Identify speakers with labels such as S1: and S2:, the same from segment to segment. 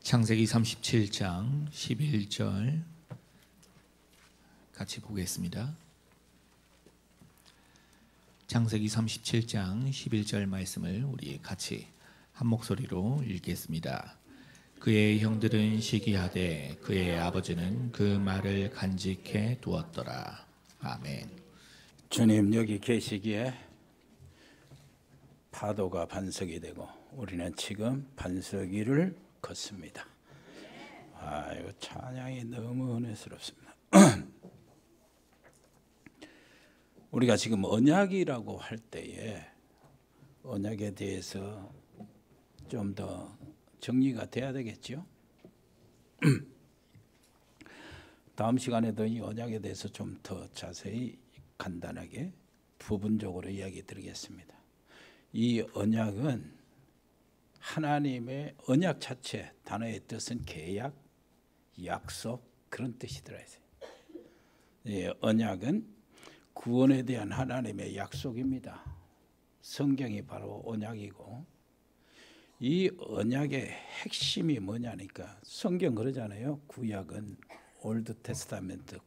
S1: 창세기 37장 11절 같이 보겠습니다. 창세기 37장 11절 말씀을 우리 같이 한 목소리로 읽겠습니다. 그의 형들은 시기하되 그의 아버지는 그 말을 간직해 두었더라. 아멘.
S2: 주님 여기 계시기에 파도가 반석이 되고 우리는 지금 반석 위를 걷습니다. 이거 찬양이 너무 은혜스럽습니다. 우리가 지금 언약이라고 할 때에 언약에 대해서 좀 더 정리가 돼야 되겠죠. 다음 시간에도 이 언약에 대해서 좀 더 자세히 간단하게 부분적으로 이야기 드리겠습니다. 이 언약은 하나님의 언약 자체, 단어의 뜻은 계약, 약속 그런 뜻이 들어있어요. 이 언약은 구원에 대한 하나님의 약속입니다. 성경이 바로 언약이고, 이 언약의 핵심이 뭐냐니까 성경 그러잖아요. 구약은 올드 테스타멘트,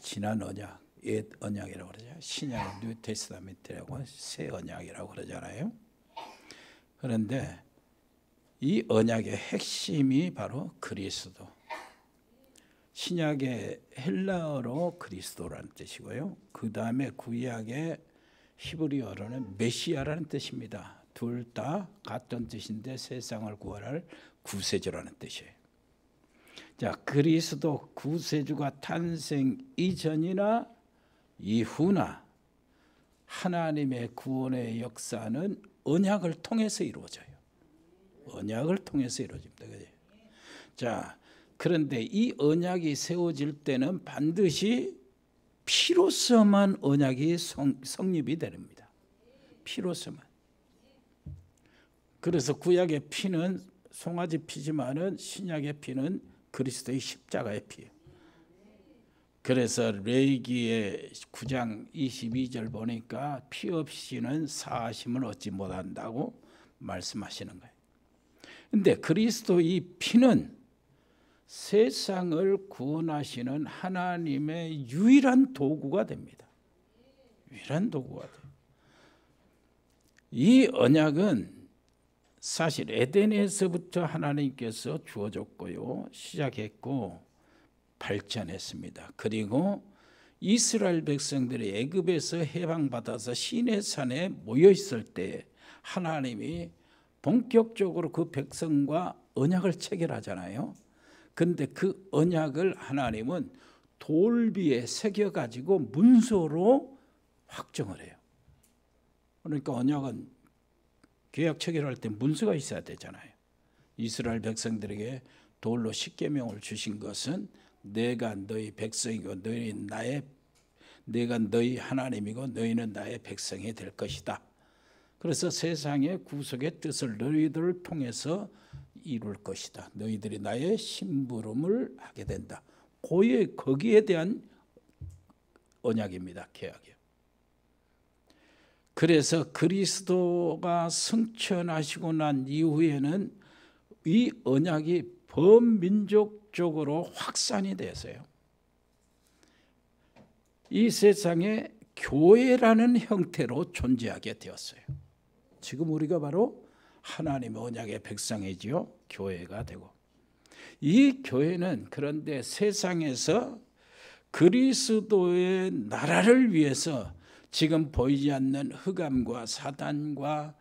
S2: 지난 언약, 옛 언약이라고 그러죠. 신약은 뉴 테스타멘트라고 새 언약이라고 그러잖아요. 그런데 이 언약의 핵심이 바로 그리스도. 신약의 헬라어로 그리스도라는 뜻이고요. 그 다음에 구약의 히브리어로는 메시아라는 뜻입니다. 둘 다 같은 뜻인데 세상을 구원할 구세주라는 뜻이에요. 자, 그리스도 구세주가 탄생 이전이나 이후나 하나님의 구원의 역사는 언약을 통해서 이루어져요. 언약을 통해서 이루어집니다. 그죠? 자, 그런데 이 언약이 세워질 때는 반드시 피로서만 언약이 성립이 됩니다. 피로서만. 그래서 구약의 피는 송아지 피지만은 신약의 피는 그리스도의 십자가의 피예요. 그래서 레위기의 9장 22절 보니까 피 없이는 사하심을 얻지 못한다고 말씀하시는 거예요. 근데 그리스도 이 피는 세상을 구원하시는 하나님의 유일한 도구가 됩니다. 유일한 도구가 돼요. 이 언약은 사실 에덴에서부터 하나님께서 주어졌고요, 시작했고 발전했습니다. 그리고 이스라엘 백성들이 애굽에서 해방받아서 시내산에 모여 있을 때 하나님이 본격적으로 그 백성과 언약을 체결하잖아요. 그런데 그 언약을 하나님은 돌비에 새겨가지고 문서로 확정을 해요. 그러니까 언약은 계약 체결할 때 문서가 있어야 되잖아요. 이스라엘 백성들에게 돌로 십계명을 주신 것은 내가 너희 백성이고 내가 너희 하나님이고 너희는 나의 백성이 될 것이다. 그래서 세상의 구속의 뜻을 너희들을 통해서 이룰 것이다. 너희들이 나의 심부름을 하게 된다. 거기에 대한 언약입니다. 계약이요. 그래서 그리스도가 승천하시고 난 이후에는 이 언약이 범민족적으로 확산이 되었어요. 이 세상에 교회라는 형태로 존재하게 되었어요. 지금 우리가 바로 하나님의 언약의 백성이지요. 교회가 되고, 이 교회는 그런데 세상에서 그리스도의 나라를 위해서 지금 보이지 않는 흑암과 사단과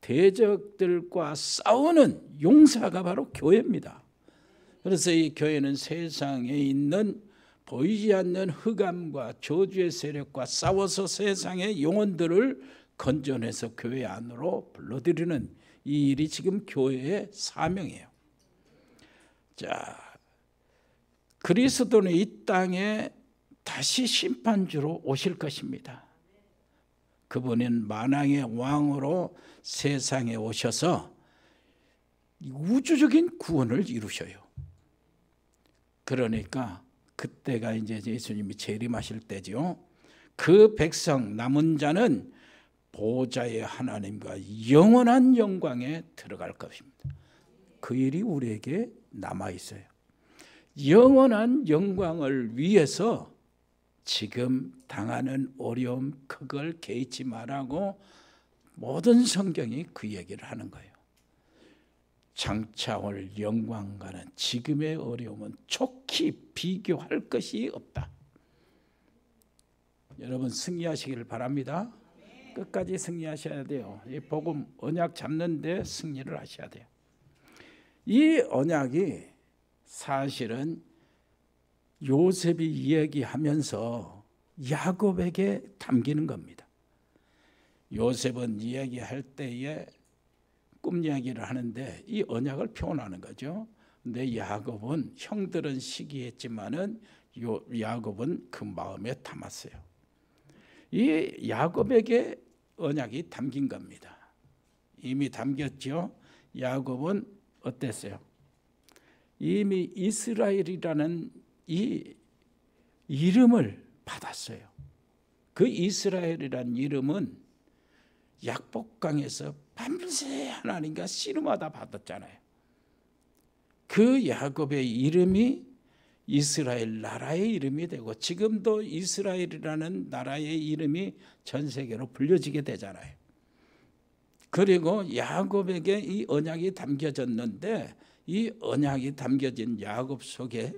S2: 대적들과 싸우는 용사가 바로 교회입니다. 그래서 이 교회는 세상에 있는 보이지 않는 흑암과 저주의 세력과 싸워서 세상의 영혼들을 건져내서 교회 안으로 불러들이는 이 일이 지금 교회의 사명이에요. 자, 그리스도는 이 땅에 다시 심판주로 오실 것입니다. 그분은 만왕의 왕으로 세상에 오셔서 우주적인 구원을 이루셔요. 그러니까 그때가 이제 예수님이 재림하실 때죠. 그 백성 남은 자는 보좌의 하나님과 영원한 영광에 들어갈 것입니다. 그 일이 우리에게 남아 있어요. 영원한 영광을 위해서 지금 당하는 어려움 그걸 개의치 말라고 모든 성경이 그 얘기를 하는 거예요. 장차 올 영광과는 지금의 어려움은 촉히 비교할 것이 없다. 여러분 승리하시기를 바랍니다. 끝까지 승리하셔야 돼요. 이 복음 언약 잡는데 승리를 하셔야 돼요. 이 언약이 사실은 요셉이 이야기하면서 야곱에게 담기는 겁니다. 요셉은 이야기할 때에 꿈 이야기를 하는데 이 언약을 표현하는 거죠. 근데 야곱은 형들은 시기했지만은 야곱은 그 마음에 담았어요. 이 야곱에게 언약이 담긴 겁니다. 이미 담겼죠. 야곱은 어땠어요? 이미 이스라엘이라는 이 이름을 받았어요. 그 이스라엘이라는 이름은 약복강에서 밤새 하나님과 씨름하다 받았잖아요. 그 야곱의 이름이 이스라엘 나라의 이름이 되고 지금도 이스라엘이라는 나라의 이름이 전 세계로 불려지게 되잖아요. 그리고 야곱에게 이 언약이 담겨졌는데 이 언약이 담겨진 야곱 속에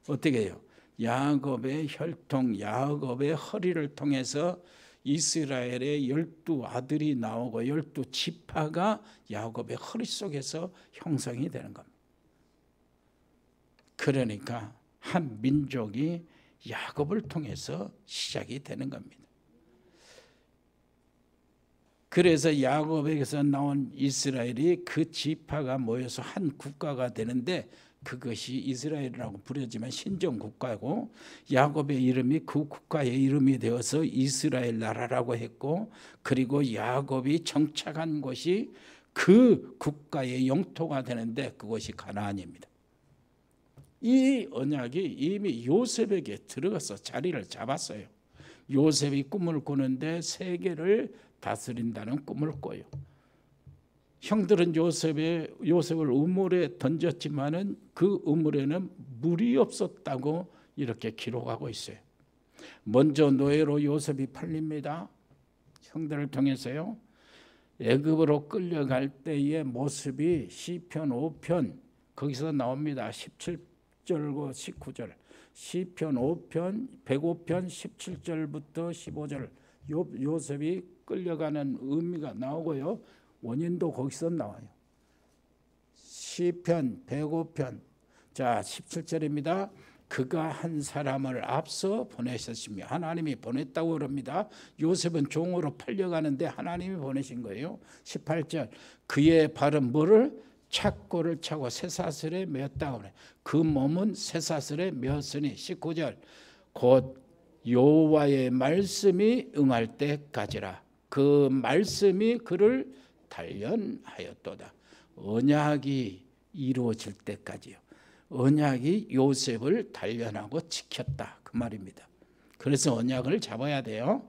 S2: 어떻게 해요? 야곱의 혈통, 야곱의 허리를 통해서 이스라엘의 12 아들이 나오고 12 지파가 야곱의 허리 속에서 형성이 되는 겁니다. 그러니까 한 민족이 야곱을 통해서 시작이 되는 겁니다. 그래서 야곱에게서 나온 이스라엘이 그 지파가 모여서 한 국가가 되는데 그것이 이스라엘이라고 부르지만 신정국가고 야곱의 이름이 그 국가의 이름이 되어서 이스라엘 나라라고 했고 그리고 야곱이 정착한 곳이 그 국가의 영토가 되는데 그것이 가나안입니다. 이 언약이 이미 요셉에게 들어가서 자리를 잡았어요. 요셉이 꿈을 꾸는데 세계를 다스린다는 꿈을 꿔요. 형들은 요셉을 우물에 던졌지만은 그 우물에는 물이 없었다고 이렇게 기록하고 있어요. 먼저 노예로 요셉이 팔립니다. 형들을 통해서요. 애굽으로 끌려갈 때의 모습이 시편 5편 거기서 나옵니다. 17절과 19절. 시편 5편 105편 17절부터 15절 요셉이 끌려가는 의미가 나오고요. 원인도 거기서 나와요. 시편 105편 자 17절입니다. 그가 한 사람을 앞서 보내셨으며 하나님이 보냈다고 그럽니다. 요셉은 종으로 팔려가는데 하나님이 보내신 거예요. 18절 그의 발은 뭐를 착고를 차고 쇠사슬에 메었다고 그래. 그 몸은 쇠사슬에 메었으니 19절 곧 여호와의 말씀이 응할 때까지라. 그 말씀이 그를 단련하였도다. 언약이 이루어질 때까지요. 언약이 요셉을 단련하고 지켰다 그 말입니다. 그래서 언약을 잡아야 돼요.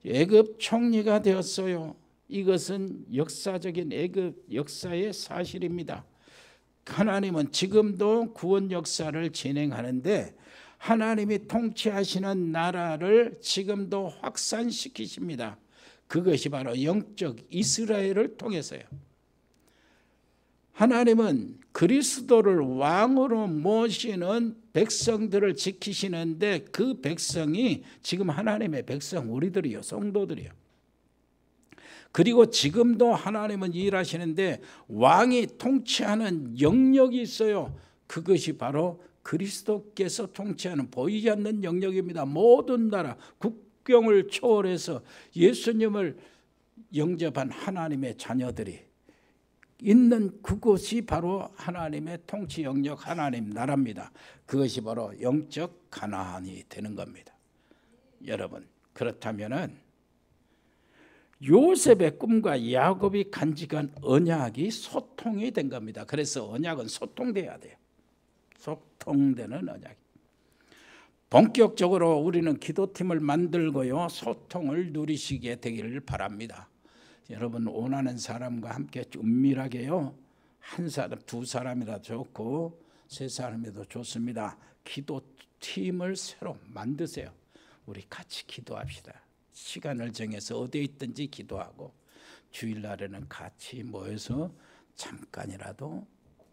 S2: 애굽 총리가 되었어요. 이것은 역사적인 애굽 역사의 사실입니다. 하나님은 지금도 구원 역사를 진행하는데 하나님이 통치하시는 나라를 지금도 확산시키십니다. 그것이 바로 영적 이스라엘을 통해서요. 하나님은 그리스도를 왕으로 모시는 백성들을 지키시는데 그 백성이 지금 하나님의 백성 우리들이요 성도들이요. 그리고 지금도 하나님은 일하시는데 왕이 통치하는 영역이 있어요. 그것이 바로 그리스도께서 통치하는 보이지 않는 영역입니다. 모든 나라 국경을 초월해서 예수님을 영접한 하나님의 자녀들이 있는 그곳이 바로 하나님의 통치 영역 하나님 나라입니다. 그것이 바로 영적 가나안이 되는 겁니다. 여러분 그렇다면은 요셉의 꿈과 야곱이 간직한 언약이 소통이 된 겁니다. 그래서 언약은 소통돼야 돼요. 소통되는 언약. 본격적으로 우리는 기도팀을 만들고요. 소통을 누리시게 되기를 바랍니다. 여러분 원하는 사람과 함께 은밀하게요. 한 사람, 두 사람이라 좋고 세 사람이라도 좋습니다. 기도 팀을 새로 만드세요. 우리 같이 기도합시다. 시간을 정해서 어디에 있든지 기도하고 주일날에는 같이 모여서 잠깐이라도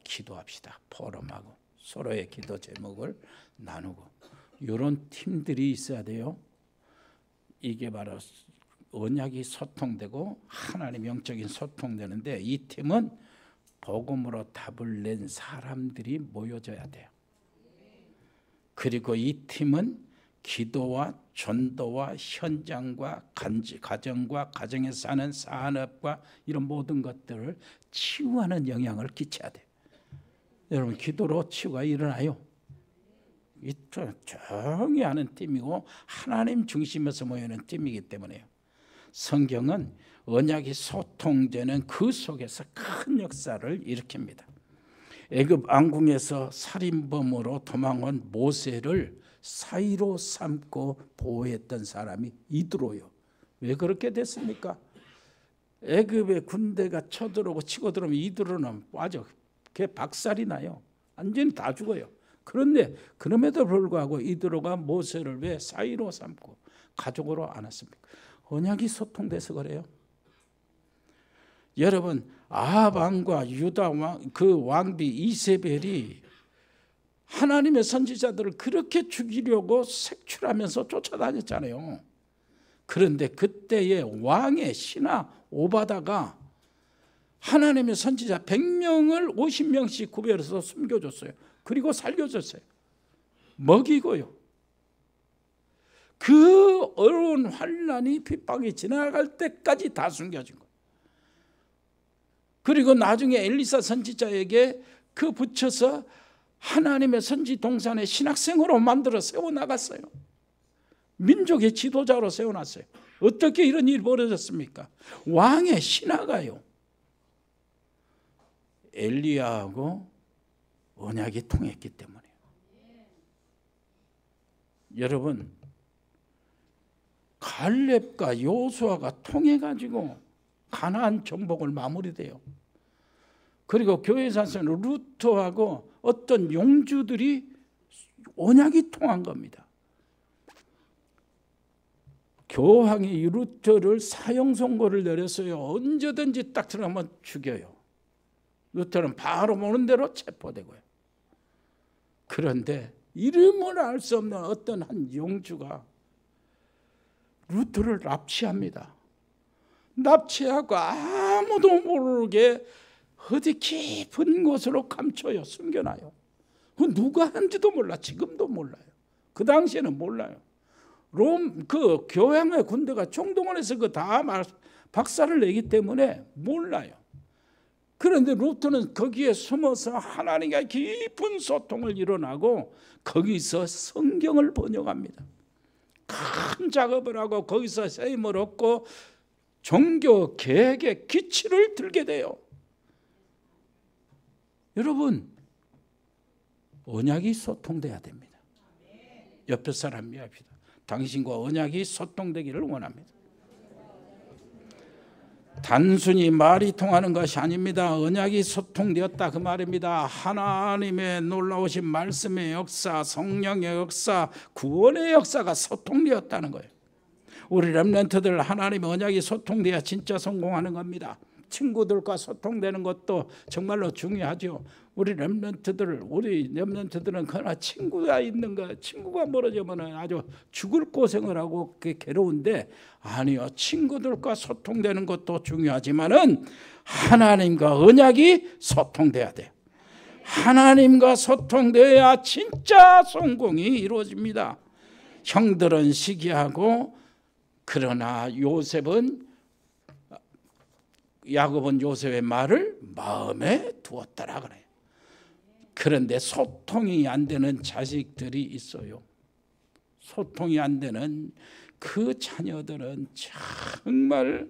S2: 기도합시다. 포럼하고 서로의 기도 제목을 나누고 이런 팀들이 있어야 돼요. 이게 바로 언약이 소통되고 하나님 영적인 소통되는데 이 팀은 복음으로 답을 낸 사람들이 모여져야 돼요. 그리고 이 팀은 기도와 전도와 현장과 가정과 가정에서 사는 산업과 이런 모든 것들을 치유하는 영향을 끼쳐야 돼요. 여러분 기도로 치유가 일어나요. 조용히 하는 팀이고 하나님 중심에서 모이는 팀이기 때문에요. 성경은 언약이 소통되는 그 속에서 큰 역사를 일으킵니다. 애굽 왕궁에서 살인범으로 도망온 모세를 사이로 삼고 보호했던 사람이 이드로요. 왜 그렇게 됐습니까? 애굽의 군대가 쳐들어오고 치고 들어오면 이드로는 빠져. 걔 박살이 나요. 완전히 다 죽어요. 그런데 그럼에도 불구하고 이드로가 모세를 왜 사이로 삼고 가족으로 안았습니까? 언약이 소통돼서 그래요. 여러분 아합 왕과 유다 왕, 그 왕비 이세벨이 하나님의 선지자들을 그렇게 죽이려고 색출하면서 쫓아다녔잖아요. 그런데 그때의 왕의 신하 오바다가 하나님의 선지자 100명을 50명씩 구별해서 숨겨줬어요. 그리고 살려줬어요. 먹이고요. 그 어려운 환난이 핍박이 지나갈 때까지 다 숨겨준 거예요. 그리고 나중에 엘리사 선지자에게 그 붙여서 하나님의 선지 동산의 신학생으로 만들어 세워나갔어요. 민족의 지도자로 세워놨어요. 어떻게 이런 일이 벌어졌습니까? 왕의 신하가요. 엘리야하고 언약이 통했기 때문이에요. 여러분 갈렙과 요수아가 통해가지고 가나안 정복을 마무리돼요. 그리고 교회 사서는 루트하고 어떤 용주들이 언약이 통한 겁니다. 교황이 루터를 사형 선고를 내렸어요. 언제든지 딱 들어가면 죽여요. 루터는 바로 보는 대로 체포되고요. 그런데 이름을 알 수 없는 어떤 한 용주가 루터를 납치합니다. 납치하고 아무도 모르게 어디 깊은 곳으로 감춰요. 숨겨놔요. 그 누가 한지도 몰라. 지금도 몰라요. 그 당시에는 몰라요. 그 교황의 군대가 총동원해서 그 다 박살을 내기 때문에 몰라요. 그런데 루터는 거기에 숨어서 하나님과 깊은 소통을 일어나고 거기서 성경을 번역합니다. 큰 작업을 하고 거기서 세임을 얻고 종교 개혁의 기치를 들게 돼요. 여러분 언약이 소통돼야 됩니다. 옆에 사람 이야기합니다. 당신과 언약이 소통되기를 원합니다. 단순히 말이 통하는 것이 아닙니다. 언약이 소통되었다 그 말입니다. 하나님의 놀라우신 말씀의 역사, 성령의 역사, 구원의 역사가 소통되었다는 거예요. 우리 렘넌트들 하나님의 언약이 소통돼야 진짜 성공하는 겁니다. 친구들과 소통되는 것도 정말로 중요하죠. 우리 렘넌트들은 그러나 친구가 있는 거, 친구가 멀어지면 아주 죽을 고생을 하고 그게 괴로운데 아니요. 친구들과 소통되는 것도 중요하지만은 하나님과 언약이 소통돼야 돼요. 하나님과 소통돼야 진짜 성공이 이루어집니다. 형들은 시기하고 그러나 야곱은 요셉의 말을 마음에 두었더라 그래요. 그런데 소통이 안 되는 자식들이 있어요. 소통이 안 되는 그 자녀들은 정말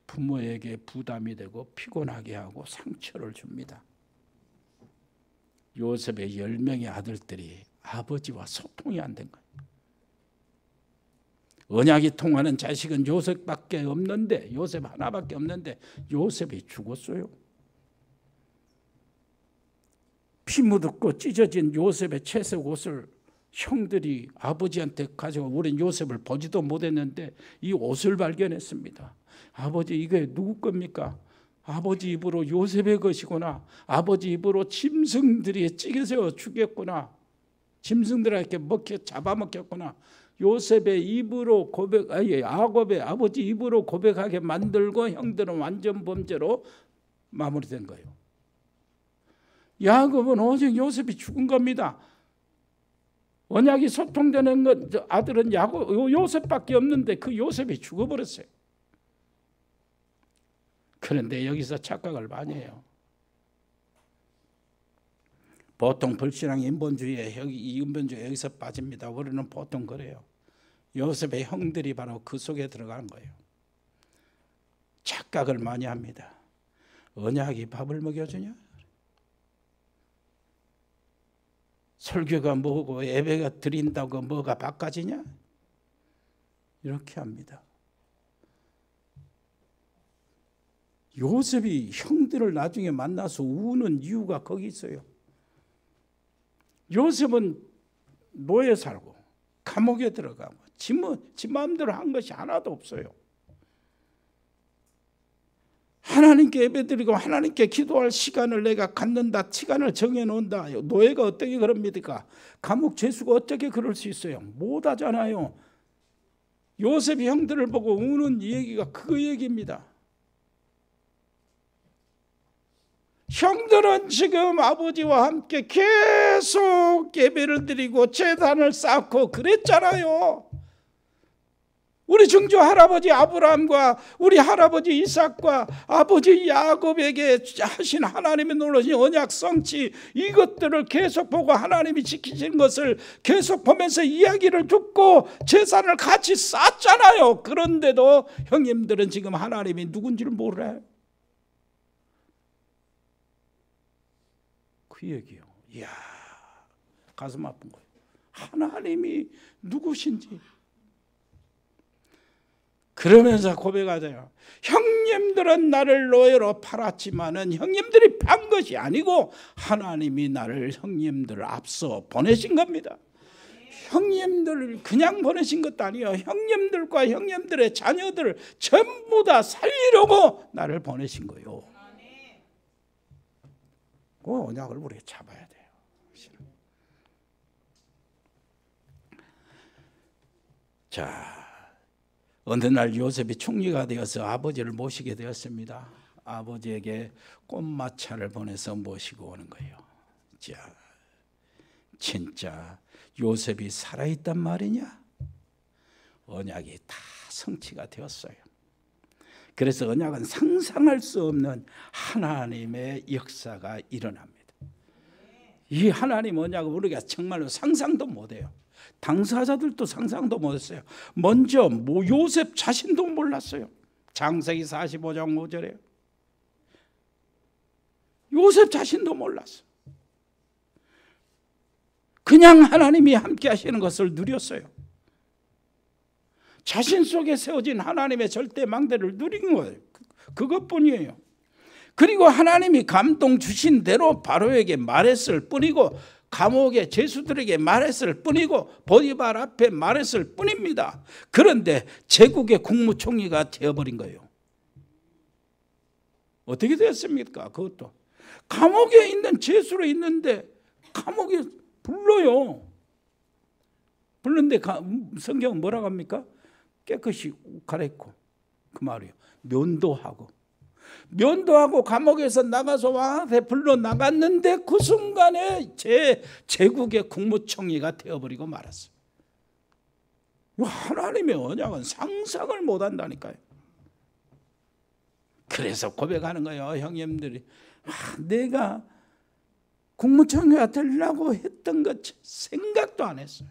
S2: 부모에게 부담이 되고 피곤하게 하고 상처를 줍니다. 요셉의 10명의 아들들이 아버지와 소통이 안 된 거예요. 언약이 통하는 자식은 요셉밖에 없는데 요셉 하나밖에 없는데 요셉이 죽었어요. 피 묻었고 찢어진 요셉의 채색 옷을 형들이 아버지한테 가져가, 우린 요셉을 보지도 못했는데 이 옷을 발견했습니다. 아버지, 이게 누구 겁니까? 아버지 입으로 요셉의 것이구나. 아버지 입으로 짐승들이 찌개져 죽였구나. 짐승들에게 잡아먹혔구나. 요셉의 입으로 야곱의 아버지 입으로 고백하게 만들고 형들은 완전 범죄로 마무리된 거예요. 야곱은 오직 요셉이 죽은 겁니다. 언약이 소통되는 것, 아들은 요셉밖에 없는데 그 요셉이 죽어버렸어요. 그런데 여기서 착각을 많이 해요. 보통 불신앙 인본주의에 여기서 빠집니다. 우리는 보통 그래요. 요셉의 형들이 바로 그 속에 들어가는 거예요. 착각을 많이 합니다. 언약이 밥을 먹여주냐? 설교가 뭐고 예배가 드린다고 뭐가 바꿔지냐? 이렇게 합니다. 요셉이 형들을 나중에 만나서 우는 이유가 거기 있어요. 요셉은 노예 살고 감옥에 들어가고 지 마음대로 한 것이 하나도 없어요. 하나님께 예배드리고 하나님께 기도할 시간을 내가 갖는다, 시간을 정해놓는다. 노예가 어떻게 그럽니까? 감옥 죄수가 어떻게 그럴 수 있어요? 못하잖아요. 요셉이 형들을 보고 우는 이 얘기가 그 얘기입니다. 형들은 지금 아버지와 함께 계속 예배를 드리고 제단을 쌓고 그랬잖아요. 우리 증조 할아버지 아브라함과 우리 할아버지 이삭과 아버지 야곱에게 하신 하나님의 놀라신 언약 성취, 이것들을 계속 보고 하나님이 지키신 것을 계속 보면서 이야기를 듣고 제사를 같이 쌓잖아요. 그런데도 형님들은 지금 하나님이 누군지를 몰라요. 그 얘기요. 이야, 가슴 아픈 거예요. 하나님이 누구신지. 그러면서 고백하잖아요. 형님들은 나를 노예로 팔았지만은 형님들이 판 것이 아니고 하나님이 나를 형님들을 앞서 보내신 겁니다. 형님들을 그냥 보내신 것도 아니에요. 형님들과 형님들의 자녀들을 전부 다 살리려고 나를 보내신 거예요. 그 언약을 우리가 잡아야 돼요. 자, 어느 날 요셉이 총리가 되어서 아버지를 모시게 되었습니다. 아버지에게 꽃마차를 보내서 모시고 오는 거예요. 자, 진짜 요셉이 살아있단 말이냐? 언약이 다 성취가 되었어요. 그래서 언약은 상상할 수 없는 하나님의 역사가 일어납니다. 이 하나님 언약을 우리가 정말로 상상도 못해요. 당사자들도 상상도 못했어요. 먼저 요셉 자신도 몰랐어요. 창세기 45장 5절에 요셉 자신도 몰랐어요. 그냥 하나님이 함께 하시는 것을 누렸어요. 자신 속에 세워진 하나님의 절대 망대를 누린 거예요. 그것뿐이에요. 그리고 하나님이 감동 주신 대로 바로에게 말했을 뿐이고 감옥의 죄수들에게 말했을 뿐이고 보디발 앞에 말했을 뿐입니다. 그런데 제국의 국무총리가 되어버린 거예요. 어떻게 되었습니까? 그것도 감옥에 있는 죄수로 있는데 감옥에 불러요. 불렀는데 성경은 뭐라고 합니까? 깨끗이 갈아입고, 그 말이에요. 면도하고 감옥에서 나가서 왕한테 불러 나갔는데 그 순간에 제국의 국무총리가 되어버리고 말았어요. 하나님의 언약은 상상을 못한다니까요. 그래서 고백하는 거예요. 형님들이 내가 국무총리가 되려고 했던 것 생각도 안 했어요.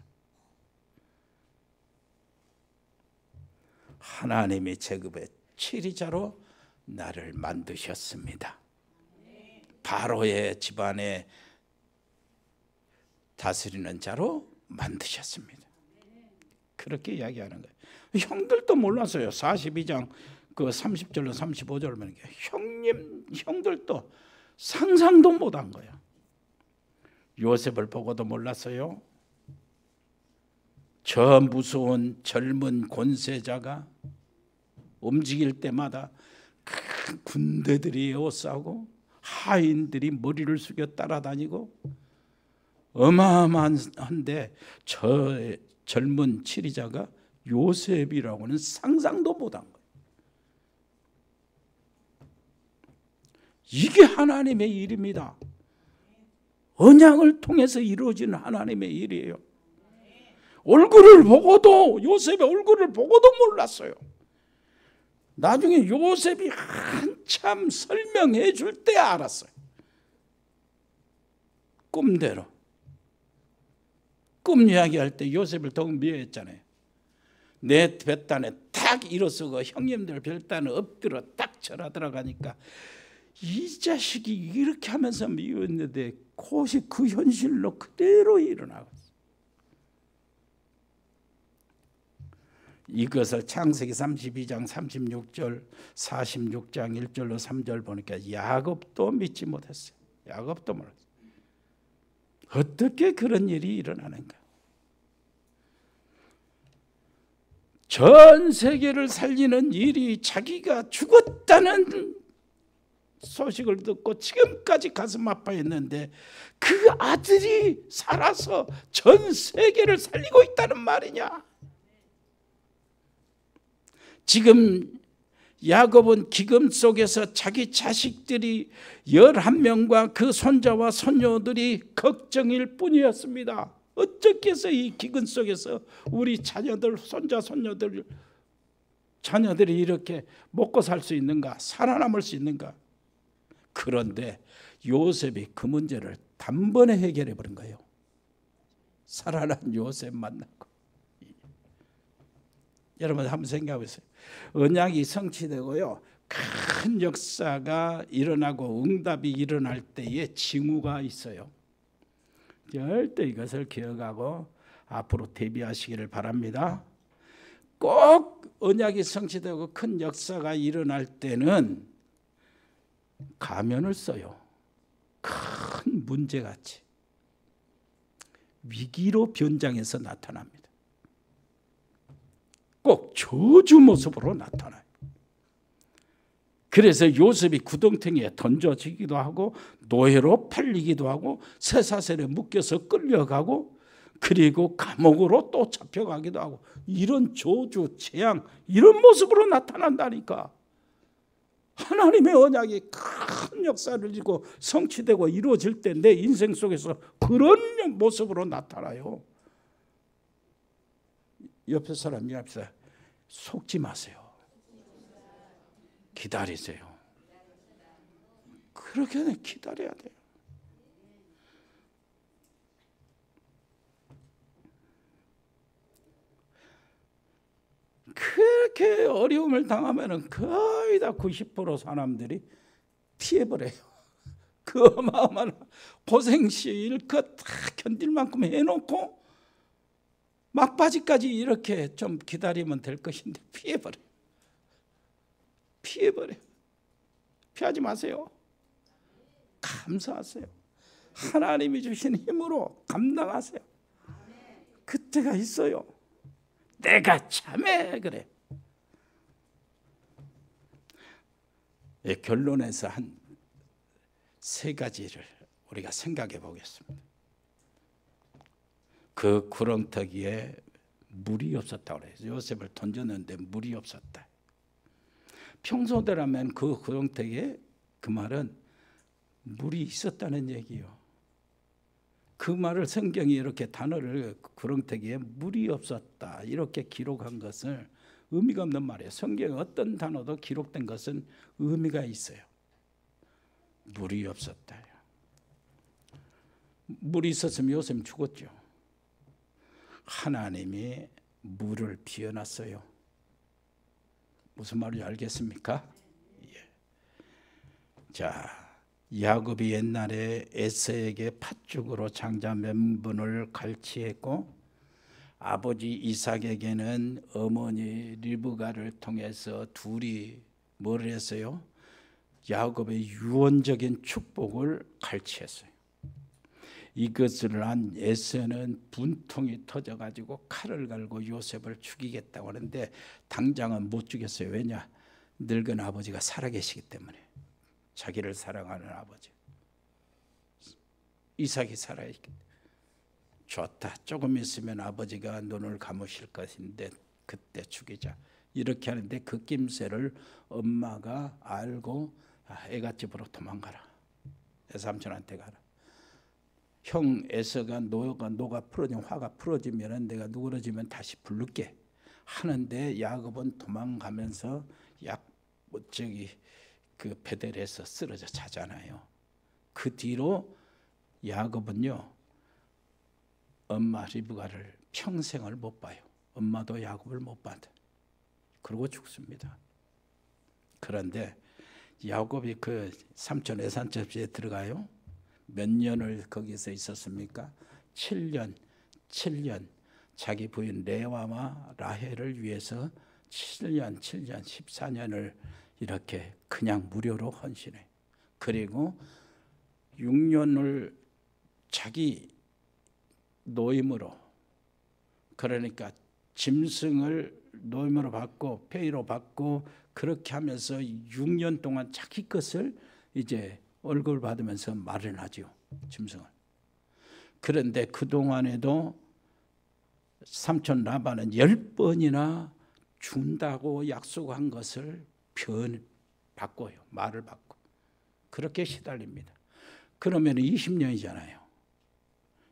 S2: 하나님이 제국의 치리자로 나를 만드셨습니다. 바로의 집안에 다스리는 자로 만드셨습니다. 그렇게 이야기하는 거예요. 형들도 몰랐어요. 42장 그 30절로 35절 보면 형들도 상상도 못한 거예요. 요셉을 보고도 몰랐어요? 저 무서운 젊은 권세자가 움직일 때마다 큰 군대들이 에워싸고 하인들이 머리를 숙여 따라다니고 어마어마한데 저 젊은 치리자가 요셉이라고는 상상도 못한 거예요. 이게 하나님의 일입니다. 언약을 통해서 이루어지는 하나님의 일이에요. 얼굴을 보고도, 요셉의 얼굴을 보고도 몰랐어요. 나중에 요셉이 한참 설명해 줄 때 알았어요. 꿈대로. 꿈 이야기할 때 요셉을 더욱 미워했잖아요. 내 뱃단에 딱 일어서고 형님들 별단에 엎드려 딱 절하 들어가니까 이 자식이 이렇게 하면서 미웠는데 그것이 그 현실로 그대로 일어나고 이것을 창세기 32장 36절 46장 1절로 3절 보니까 야곱도 믿지 못했어요. 야곱도 몰랐어요. 어떻게 그런 일이 일어나는가? 전 세계를 살리는 일이 자기가 죽었다는 소식을 듣고 지금까지 가슴 아파했는데 그 아들이 살아서 전 세계를 살리고 있다는 말이냐? 지금 야곱은 기금 속에서 자기 자식들이 11명과 그 손자와 손녀들이 걱정일 뿐이었습니다. 어떻게 해서 이 기근 속에서 우리 자녀들, 손자, 손녀들, 자녀들이 이렇게 먹고 살 수 있는가? 살아남을 수 있는가? 그런데 요셉이 그 문제를 단번에 해결해 버린 거예요. 살아난 요셉 만나고. 여러분 한번 생각해 보세요. 언약이 성취되고요. 큰 역사가 일어나고 응답이 일어날 때에 징후가 있어요. 절대 이것을 기억하고 앞으로 대비하시기를 바랍니다. 꼭 언약이 성취되고 큰 역사가 일어날 때는 가면을 써요. 큰 문제같이 위기로 변장해서 나타납니다. 꼭 저주 모습으로 나타나요. 그래서 요셉이 구덩텅이에 던져지기도 하고 노예로 팔리기도 하고 쇠사슬에 묶여서 끌려가고 그리고 감옥으로 또 잡혀가기도 하고 이런 저주, 재앙 이런 모습으로 나타난다니까. 하나님의 언약이 큰 역사를 이루고 성취되고 이루어질 때 내 인생 속에서 그런 모습으로 나타나요. 옆에 사람이 앞서 속지 마세요. 기다리세요. 그렇게 기다려야 돼요. 그렇게 어려움을 당하면 거의 다 90% 사람들이 피해버려요. 그 어마어마한 고생시일 그거 다 견딜 만큼 해놓고 막바지까지 이렇게 좀 기다리면 될 것인데 피해버려요. 피하지 마세요. 감사하세요. 하나님이 주신 힘으로 감당하세요. 그때가 있어요. 내가 참해 그래. 결론에서 한 3가지를 우리가 생각해 보겠습니다. 그 구렁텅이에 물이 없었다고 그래요. 요셉을 던졌는데 물이 없었다. 평소대라면 그 구렁텅이에 그 말은 물이 있었다는 얘기예요. 그 말을 성경이 이렇게 단어를 구렁텅이에 물이 없었다 이렇게 기록한 것을 의미가 없는 말이에요. 성경에 어떤 단어도 기록된 것은 의미가 있어요. 물이 없었다. 물이 있었으면 요셉은 죽었죠. 하나님이 물을 비워놨어요. 무슨 말인지 알겠습니까? 예. 자, 야곱이 옛날에 에서에게 팥죽으로 장자 명분을 갈취했고 아버지 이삭에게는 어머니 리브가를 통해서 둘이 뭘 했어요? 야곱의 유언적인 축복을 갈취했어요. 이것을 안 에서는 분통이 터져가지고 칼을 갈고 요셉을 죽이겠다고 하는데 당장은 못 죽였어요. 왜냐? 늙은 아버지가 살아계시기 때문에. 자기를 사랑하는 아버지 이삭이 살아있기 때문에. 좋다. 조금 있으면 아버지가 눈을 감으실 것인데 그때 죽이자. 이렇게 하는데 그 낌새를 엄마가 알고 애갓집으로 도망가라. 삼촌한테 가라. 형 에서가 노가 풀어지면 화가 풀어지면 내가 누그러지면 다시 부를게 하는데 야곱은 도망가면서 그 베델에서 쓰러져 자잖아요. 그 뒤로 야곱은요 엄마 리브가를 평생을 못 봐요. 엄마도 야곱을 못 받아. 그러고 죽습니다. 그런데 야곱이 그 삼촌 에사 집에 들어가요. 몇 년을 거기서 있었습니까? 7년 자기 부인 레와와 라헬을 위해서 7년 14년을 이렇게 그냥 무료로 헌신해. 그리고 6년을 자기 노임으로, 그러니까 짐승을 노임으로 받고 페이로 받고 그렇게 하면서 6년 동안 자기 것을 이제 월급을 받으면서 마련하죠. 짐승을. 그런데 그동안에도 삼촌 라반은 10번이나 준다고 약속한 것을 바꿔요. 말을 바꿔. 그렇게 시달립니다. 그러면 20년이잖아요.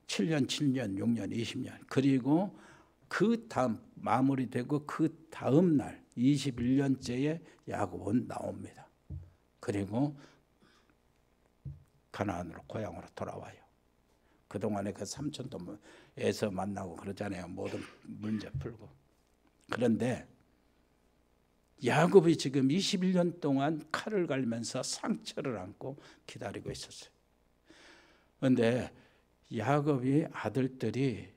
S2: 7년, 6년, 20년. 그리고 그 다음 마무리되고 그 다음 날 21년째에 야곱은 나옵니다. 그리고 가나안으로 고향으로 돌아와요. 그동안에 그 삼촌도 에서 만나고 그러잖아요. 모든 문제 풀고. 그런데 야곱이 지금 21년 동안 칼을 갈면서 상처를 안고 기다리고 있었어요. 그런데 야곱이 아들들이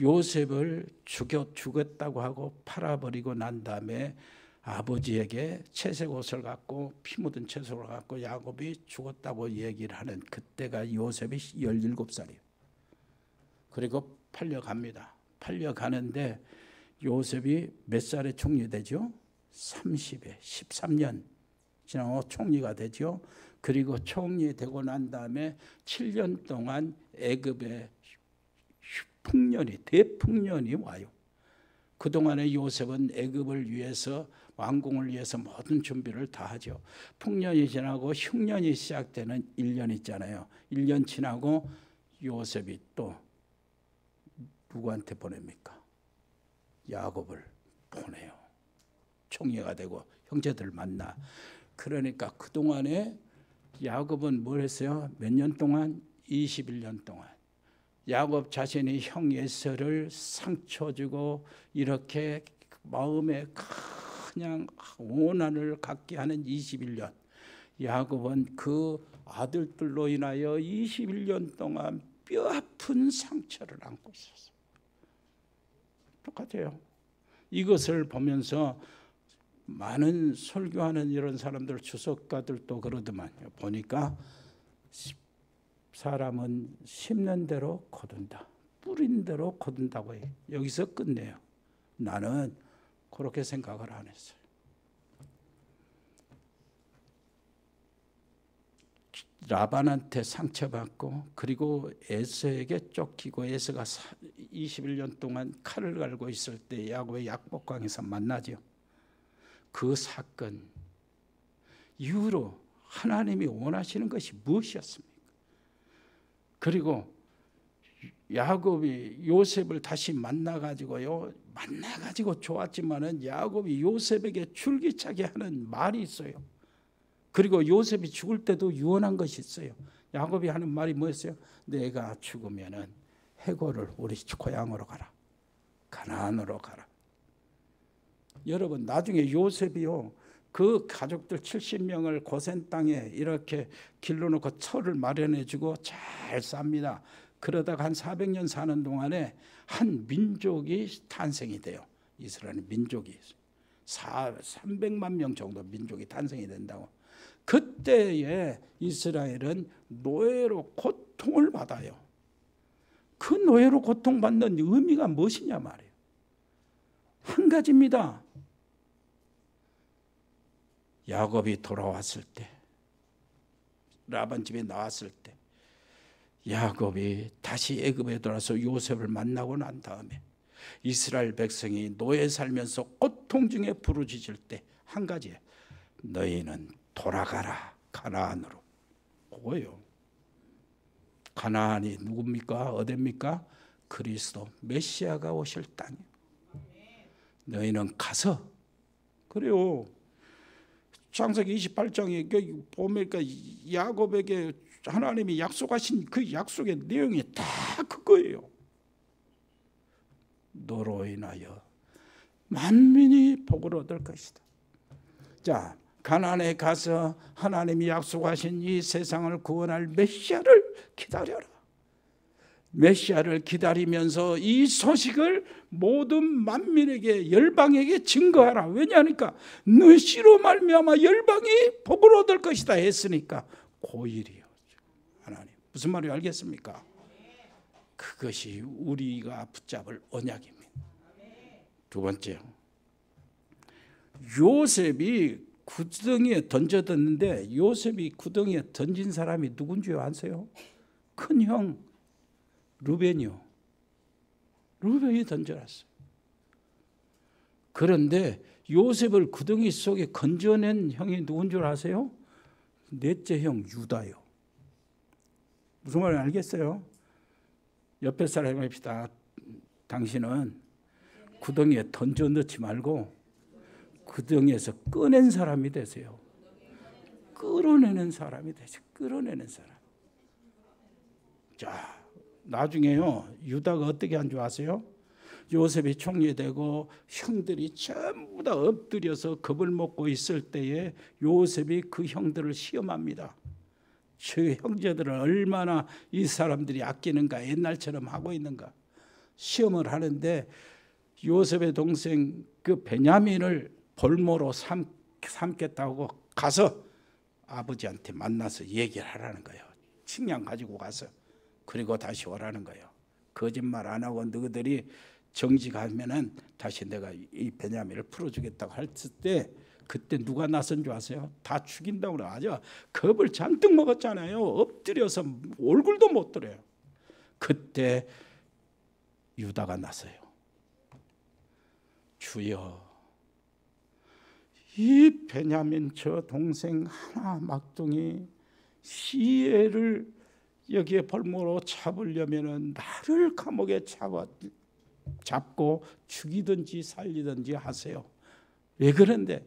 S2: 요셉을 죽였다고 하고 팔아버리고 난 다음에 아버지에게 채색 옷을 갖고 피 묻은 채색을 갖고 야곱이 죽었다고 얘기를 하는 그때가 요셉이 17살이에요. 그리고 팔려갑니다. 팔려가는데 요셉이 몇 살에 총리되죠? 30에 13년 지나고 총리가 되죠. 그리고 총리되고 난 다음에 7년 동안 애굽에 대풍년이 와요. 그동안에 요셉은 애굽을 위해서 왕궁을 위해서 모든 준비를 다 하죠. 풍년이 지나고 흉년이 시작되는 1년 있잖아요. 1년 지나고 요셉이 또 누구한테 보냅니까? 야곱을 보내요. 총리가 되고 형제들 만나. 그러니까 그동안에 야곱은 뭘 했어요? 몇 년 동안? 21년 동안. 야곱 자신이 형 에서를 상처 주고 이렇게 마음에 그냥 원한을 갖게 하는 21년. 야곱은 그 아들들로 인하여 21년 동안 뼈아픈 상처를 안고 있었어요. 똑같아요. 이것을 보면서 많은 설교하는 이런 사람들, 주석가들도 그러더만 보니까 사람은 심는 대로 거둔다. 뿌린 대로 거둔다고 해요. 여기서 끝내요. 나는 그렇게 생각을 안 했어요. 라반한테 상처받고 그리고 에서에게 쫓기고 에서가 21년 동안 칼을 갈고 있을 때 야곱의 약복강에서 만나죠. 그 사건 이후로 하나님이 원하시는 것이 무엇이었습니까? 그리고 야곱이 요셉을 다시 만나가지고 좋았지만은 야곱이 요셉에게 줄기차게 하는 말이 있어요. 그리고 요셉이 죽을 때도 유언한 것이 있어요. 야곱이 하는 말이 뭐였어요? 내가 죽으면은 해골을 우리 고향으로 가라. 가나안으로 가라. 여러분 나중에 요셉이요. 그 가족들 70명을 고센 땅에 이렇게 길러놓고 터를 마련해주고 잘 삽니다. 그러다가 한 400년 사는 동안에 한 민족이 탄생이 돼요. 이스라엘 민족이 300만 명 정도 민족이 탄생이 된다고. 그때에 이스라엘은 노예로 고통을 받아요. 그 노예로 고통받는 의미가 무엇이냐 말이에요. 한 가지입니다. 야곱이 돌아왔을 때, 라반 집에 나왔을 때, 야곱이 다시 애굽에 돌아서 요셉을 만나고 난 다음에 이스라엘 백성이 노예 살면서 고통 중에 부르짖을 때 한 가지예요. 너희는 돌아가라 가나안으로. 그거예요. 가나안이 누굽니까? 어디입니까? 그리스도 메시아가 오실 땅이에요. 너희는 가서, 그래요. 창세기 28장에 보니까 야곱에게 하나님이 약속하신 그 약속의 내용이 다 그거예요. 너로 인하여 만민이 복을 얻을 것이다. 자, 가나안에 가서 하나님이 약속하신 이 세상을 구원할 메시아를 기다려라. 메시아를 기다리면서 이 소식을 모든 만민에게, 열방에게 증거하라. 왜냐하니까 너희로 말미암아 열방이 복을 얻을 것이다 했으니까 고일이요. 하나님 무슨 말인지 알겠습니까? 그것이 우리가 붙잡을 언약입니다. 두 번째요. 요셉이 구덩이에 던져졌는데 요셉이 구덩이에 던진 사람이 누군지 아세요? 큰형 루벤이요. 루벤이 던져놨어요. 그런데 요셉을 구덩이 속에 건져낸 형이 누군 줄 아세요? 넷째 형 유다요. 무슨 말인지 알겠어요? 옆에 사람이 합시다. 당신은 구덩이에 던져 넣지 말고 구덩이에서 꺼낸 사람이 되세요. 끌어내는 사람이 되세요. 끌어내는 사람. 자, 나중에요. 유다가 어떻게 한 줄 아세요? 요셉이 총리되고 형들이 전부 다 엎드려서 겁을 먹고 있을 때에 요셉이 그 형들을 시험합니다. 저 형제들을 얼마나 이 사람들이 아끼는가, 옛날처럼 하고 있는가 시험을 하는데 요셉의 동생 그 베냐민을 볼모로 삼겠다고 가서 아버지한테 만나서 얘기를 하라는 거예요. 식량 가지고 가서. 그리고 다시 오라는 거예요. 거짓말 안 하고 너희들이 정직하면은 다시 내가 이 베냐민을 풀어주겠다고 했을 때 그때 누가 나선 줄 아세요? 다 죽인다고 그래. 아주 겁을 잔뜩 먹었잖아요. 엎드려서 얼굴도 못 들어요. 그때 유다가 나서요. 주여, 이 베냐민 저 동생 하나 막둥이 시애를 여기에 볼모로 잡으려면은 나를 감옥에 잡고 죽이든지 살리든지 하세요. 왜 그런데?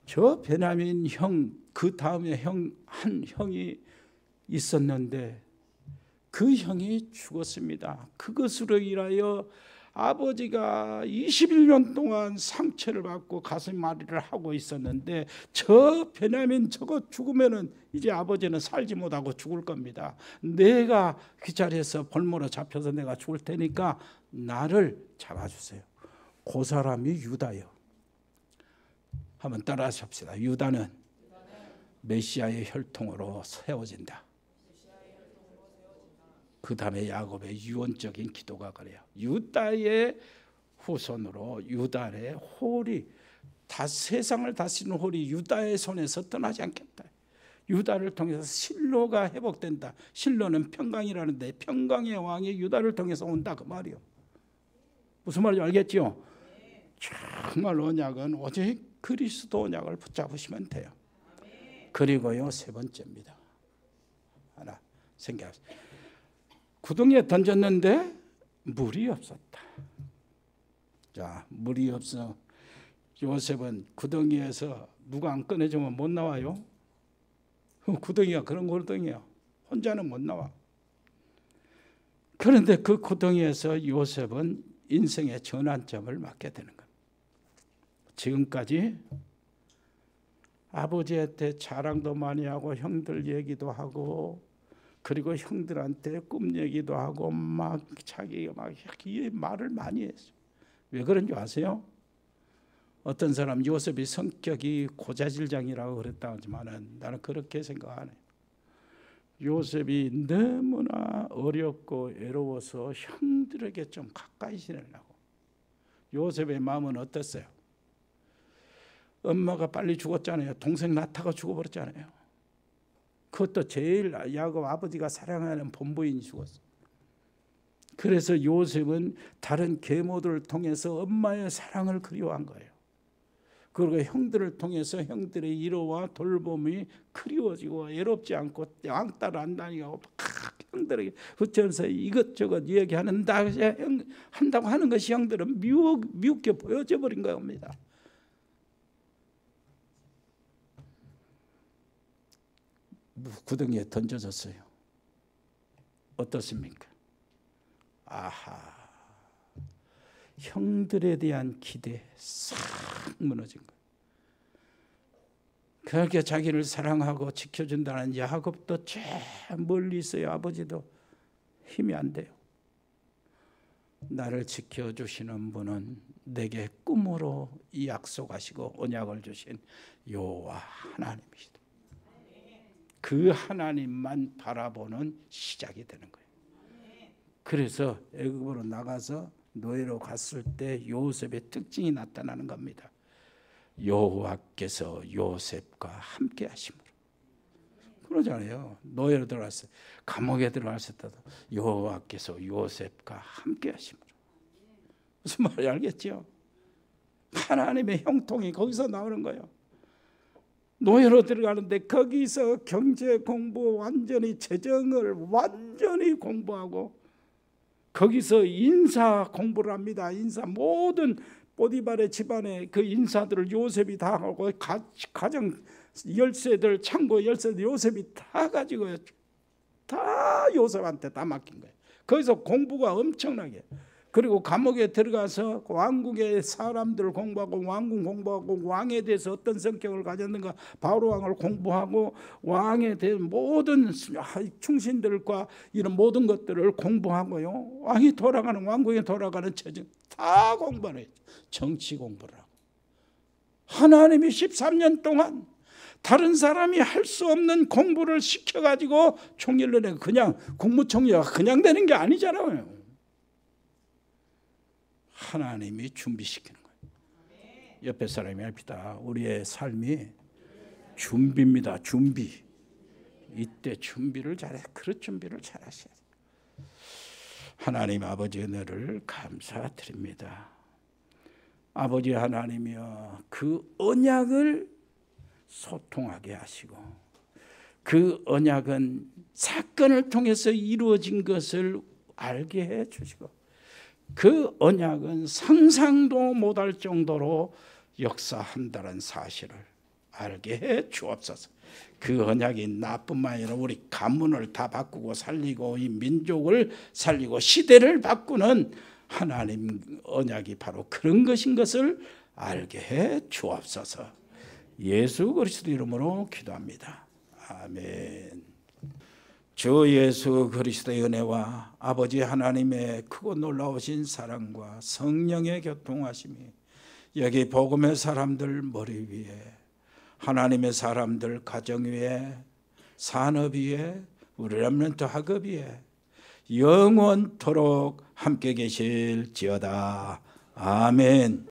S2: 저 베냐민 형, 그 다음에 한 형이 있었는데 그 형이 죽었습니다. 그것으로 인하여 아버지가 21년 동안 상처를 받고 가슴앓이를 하고 있었는데 저 베냐민 저거 죽으면은 이제 아버지는 살지 못하고 죽을 겁니다. 내가 그 자리에서 볼모로 잡혀서 내가 죽을 테니까 나를 잡아주세요. 그 사람이 유다요. 한번 따라하십시다. 유다는 메시아의 혈통으로 세워진다. 그 다음에 야곱의 유언적인 기도가 그래요. 유다의 후손으로 유다의 홀이 다 세상을 다스리는 홀이 유다의 손에서 떠나지 않겠다. 유다를 통해서 실로가 회복된다. 실로는 평강이라는데 평강의 왕이 유다를 통해서 온다 그 말이요. 무슨 말인지 알겠죠? 정말 언약은 오직 그리스도 언약을 붙잡으시면 돼요. 그리고요 세 번째입니다. 하나 생각하세요. 구덩이에 던졌는데 물이 없었다. 자, 물이 없어. 요셉은 구덩이에서 누가 안 꺼내주면 못 나와요. 구덩이가 그런 구덩이야. 혼자는 못 나와. 그런데 그 구덩이에서 요셉은 인생의 전환점을 맞게 되는 거예요. 지금까지 아버지한테 자랑도 많이 하고 형들 얘기도 하고 그리고 형들한테 꿈 얘기도 하고 막 자기가 막 말을 많이 했어요. 왜 그런 줄 아세요? 어떤 사람 요셉이 성격이 고자질장이라고 그랬다 하지만은 나는 그렇게 생각 안 해요. 요셉이 너무나 어렵고 외로워서 형들에게 좀 가까이 지내려고. 요셉의 마음은 어땠어요? 엄마가 빨리 죽었잖아요. 동생 나타가 죽어버렸잖아요. 그것도 제일 야곱 아버지가 사랑하는 본부인이 죽었어요. 그래서 요셉은 다른 계모들을 통해서 엄마의 사랑을 그리워한 거예요. 그리고 형들을 통해서 형들의 위로와 돌봄이 그리워지고 외롭지 않고 왕따를 안 다니고 형들에게 붙여서 이것저것 얘기한다고 하는 것이 형들은 미웃게 보여져 버린 겁니다. 구덩이에 던져졌어요. 어떻습니까? 아하, 형들에 대한 기대 싹 무너진 거예요. 그렇게 자기를 사랑하고 지켜준다는 야곱도 저 멀리 있어요. 아버지도 힘이 안 돼요. 나를 지켜주시는 분은 내게 꿈으로 약속하시고 언약을 주신 여호와 하나님이시다. 그 하나님만 바라보는 시작이 되는 거예요. 그래서 애굽으로 나가서 노예로 갔을 때 요셉의 특징이 나타나는 겁니다. 여호와께서 요셉과 함께 하심으로. 그러잖아요. 노예로 들어갔어요. 감옥에 들어갔을 때도 여호와께서 요셉과 함께 하심으로. 무슨 말인지 알겠죠? 하나님의 형통이 거기서 나오는 거예요. 노예로 들어가는데 거기서 경제 공부 완전히 재정을 완전히 공부하고 거기서 인사 공부를 합니다. 인사 모든 보디발의 집안의 그 인사들을 요셉이 다 하고 가정 열쇠들 창고 열쇠들 요셉이 다 가지고 다 요셉한테 다 맡긴 거예요. 거기서 공부가 엄청나게. 그리고 감옥에 들어가서 왕국의 사람들을 공부하고 왕궁 공부하고 왕에 대해서 어떤 성격을 가졌는가 바로 왕을 공부하고 왕에 대한 모든 충신들과 이런 모든 것들을 공부하고요. 왕이 돌아가는 왕국에 돌아가는 처정 다 공부를 했죠. 정치 공부를 하고. 하나님이 13년 동안 다른 사람이 할 수 없는 공부를 시켜가지고 총리를 내 그냥 국무총리가 그냥 되는 게 아니잖아요. 하나님이 준비시키는 거예요. 옆에 사람이 합니다. 우리의 삶이 준비입니다. 준비. 이때 준비를 잘해. 그런 준비를 잘하셔야 돼요. 하나님 아버지 은혜를 감사드립니다. 아버지 하나님이여 그 언약을 소통하게 하시고 그 언약은 사건을 통해서 이루어진 것을 알게 해 주시고 그 언약은 상상도 못할 정도로 역사한다는 사실을 알게 해 주옵소서. 그 언약이 나뿐만 아니라 우리 가문을 다 바꾸고 살리고 이 민족을 살리고 시대를 바꾸는 하나님 언약이 바로 그런 것인 것을 알게 해 주옵소서. 예수 그리스도 이름으로 기도합니다. 아멘. 주 예수 그리스도의 은혜와 아버지 하나님의 크고 놀라우신 사랑과 성령의 교통하심이 여기 복음의 사람들 머리 위에 하나님의 사람들 가정 위에 산업 위에 우리 렘넌트 학업 위에 영원토록 함께 계실지어다. 아멘.